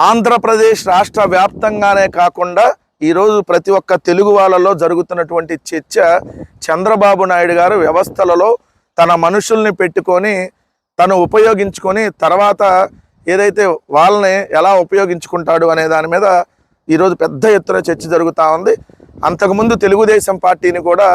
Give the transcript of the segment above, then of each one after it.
ఆంధ్రప్రదేశ్ రాష్ట్ర వ్యాప్తంగానే కాకుండా ఈరోజు ప్రతి ఒక్క తెలుగు వాళ్ళలో జరుగుతున్నటువంటి చర్చ చంద్రబాబు నాయుడు గారు వ్యవస్థలలో తన మనుషుల్ని పెట్టుకొని తను ఉపయోగించుకొని తర్వాత ఏదైతే వాళ్ళని ఎలా ఉపయోగించుకుంటాడు అనే దాని మీద ఈరోజు పెద్ద ఎత్తున చర్చ జరుగుతూ ఉంది. అంతకుముందు తెలుగుదేశం పార్టీని కూడా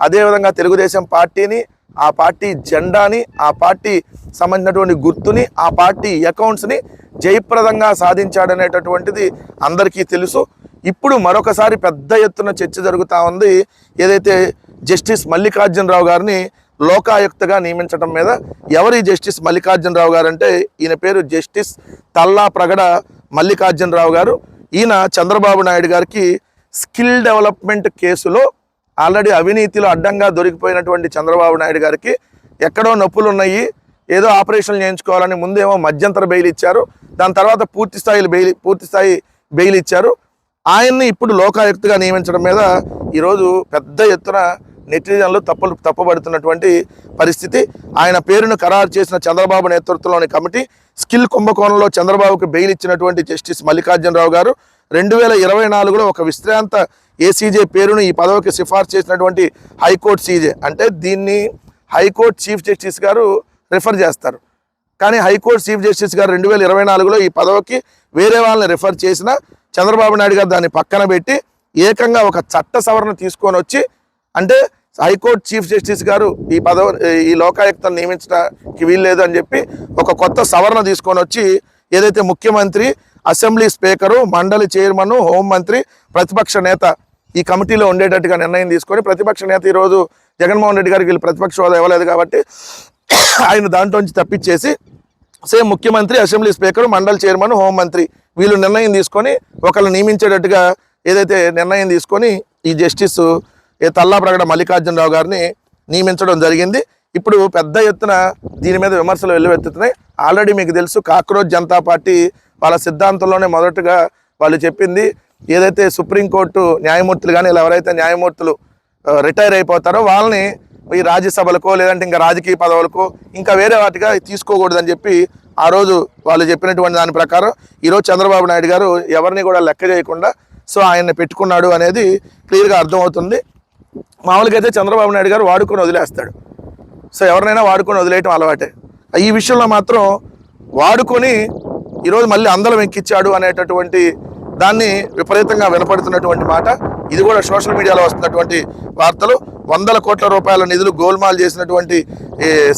అదేవిధంగా తెలుగుదేశం పార్టీని, ఆ పార్టీ జెండాని, ఆ పార్టీ సంబంధించినటువంటి గుర్తుని, ఆ పార్టీ అకౌంట్స్ని జయప్రదంగా సాధించాడనేటటువంటిది అందరికీ తెలుసు. ఇప్పుడు మరొకసారి పెద్ద ఎత్తున చర్చ జరుగుతూ ఉంది. ఏదైతే జస్టిస్ మల్లికార్జునరావు గారిని లోకాయుక్తగా నియమించడం మీద. ఎవరి జస్టిస్ మల్లికార్జునరావు గారు అంటే ఈయన పేరు జస్టిస్ తల్లా ప్రగడ మల్లికార్జునరావు గారు. ఈయన చంద్రబాబు నాయుడు గారికి స్కిల్ డెవలప్మెంట్ కేసులో ఆల్రెడీ అవినీతిలో అడ్డంగా దొరికిపోయినటువంటి చంద్రబాబు నాయుడు గారికి ఎక్కడో నొప్పులు ఉన్నాయి, ఏదో ఆపరేషన్లు చేయించుకోవాలని ముందేమో మధ్యంతర బెయిల్ ఇచ్చారు, దాని తర్వాత పూర్తిస్థాయి బెయిల్ ఇచ్చారు. ఆయన్ని ఇప్పుడు లోకాయుక్తగా నియమించడం మీద ఈరోజు పెద్ద ఎత్తున నెటిజన్లు తప్పుపడుతున్నటువంటి పరిస్థితి. ఆయన పేరును ఖరారు చేసిన చంద్రబాబు నేతృత్వంలోని కమిటీ స్కిల్ కుంభకోణంలో చంద్రబాబుకు బెయిల్ ఇచ్చినటువంటి జస్టిస్ మల్లికార్జునరావు గారు 2024లో ఒక విశ్రాంత ఏసీజే పేరును ఈ పదవికి సిఫార్సు చేసినటువంటి హైకోర్టు సీజే. అంటే దీన్ని హైకోర్టు చీఫ్ జస్టిస్ గారు రిఫర్ చేస్తారు. కానీ హైకోర్టు చీఫ్ జస్టిస్ గారు 2024లో ఈ పదవికి వేరే వాళ్ళని రిఫర్ చేసిన చంద్రబాబు నాయుడు గారు దాన్ని పక్కన పెట్టి ఏకంగా ఒక చట్ట సవరణ తీసుకొని వచ్చి, అంటే హైకోర్టు చీఫ్ జస్టిస్ గారు ఈ లోకాయుక్తను నియమించడానికి వీల్లేదు అని చెప్పి ఒక కొత్త సవరణ తీసుకొని వచ్చి ఏదైతే ముఖ్యమంత్రి, అసెంబ్లీ స్పీకరు, మండలి చైర్మన్, హోంమంత్రి, ప్రతిపక్ష నేత ఈ కమిటీలో ఉండేటట్టుగా నిర్ణయం తీసుకొని, ప్రతిపక్ష నేత ఈరోజు జగన్మోహన్ రెడ్డి గారికి వీళ్ళు ప్రతిపక్ష హోదా ఇవ్వలేదు కాబట్టి ఆయన దాంట్లోంచి తప్పించేసి సేమ్ ముఖ్యమంత్రి, అసెంబ్లీ స్పీకరు, మండలి చైర్మన్, హోంమంత్రి వీళ్ళు నిర్ణయం తీసుకొని ఒకళ్ళు నియమించేటట్టుగా ఏదైతే నిర్ణయం తీసుకొని ఈ జస్టిస్ తల్లా ప్రగడ మల్లికార్జునరావు గారిని నియమించడం జరిగింది. ఇప్పుడు పెద్ద ఎత్తున దీని మీద విమర్శలు వెల్లువెత్తుతున్నాయి. ఆల్రెడీ మీకు తెలుసు, కాక్రోచ్ జనతా పార్టీ వాళ్ళ సిద్ధాంతంలోనే మొదటగా వాళ్ళు చెప్పింది ఏదైతే సుప్రీంకోర్టు న్యాయమూర్తులు కానీ ఇలా ఎవరైతే న్యాయమూర్తులు రిటైర్ అయిపోతారో వాళ్ళని ఈ రాజ్యసభలకో లేదంటే ఇంకా రాజకీయ పదవులకో ఇంకా వేరే వాటిగా తీసుకోకూడదని చెప్పి ఆ రోజు వాళ్ళు చెప్పినటువంటి దాని ప్రకారం ఈరోజు చంద్రబాబు నాయుడు గారు ఎవరిని కూడా లెక్క చేయకుండా ఆయన్ని పెట్టుకున్నాడు అనేది క్లియర్గా అర్థమవుతుంది. మామూలుగా అయితే చంద్రబాబు నాయుడు గారు వాడుకొని వదిలేస్తాడు. ఎవరినైనా వాడుకొని వదిలేయటం అలవాటే. ఈ విషయంలో మాత్రం వాడుకొని ఈరోజు మళ్ళీ అందలం ఎక్కించాడు అనేటటువంటి దాన్ని విపరీతంగా వినపడుతున్నటువంటి మాట. ఇది కూడా సోషల్ మీడియాలో వస్తున్నటువంటి వార్తలు. 100 కోట్ల రూపాయల నిధులు గోల్మాల్ చేసినటువంటి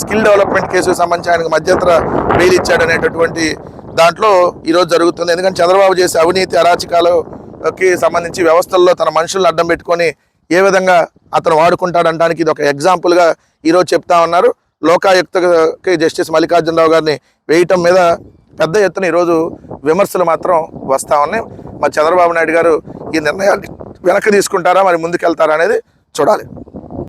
స్కిల్ డెవలప్మెంట్ కేసుకు సంబంధించి ఆయనకు మధ్యంతర బెయిల్ ఇచ్చాడు అనేటటువంటి దాంట్లో ఈరోజు జరుగుతుంది. ఎందుకంటే చంద్రబాబు చేసే అవినీతి అరాచకాలకి సంబంధించి వ్యవస్థల్లో తన మనుషులను అడ్డం పెట్టుకొని ఏ విధంగా అతను వాడుకుంటాడంటానికి ఇది ఒక ఎగ్జాంపుల్గా ఈరోజు చెప్తా ఉన్నారు. లోకాయుక్తకి జస్టిస్ మల్లికార్జునరావు గారిని వేయటం మీద పెద్ద ఎత్తున ఈరోజు విమర్శలు మాత్రం వస్తూ ఉన్నాయి. మరి చంద్రబాబు నాయుడు గారు ఈ నిర్ణయాన్ని వెనక్కి తీసుకుంటారా, మరి ముందుకెళ్తారా అనేది చూడాలి.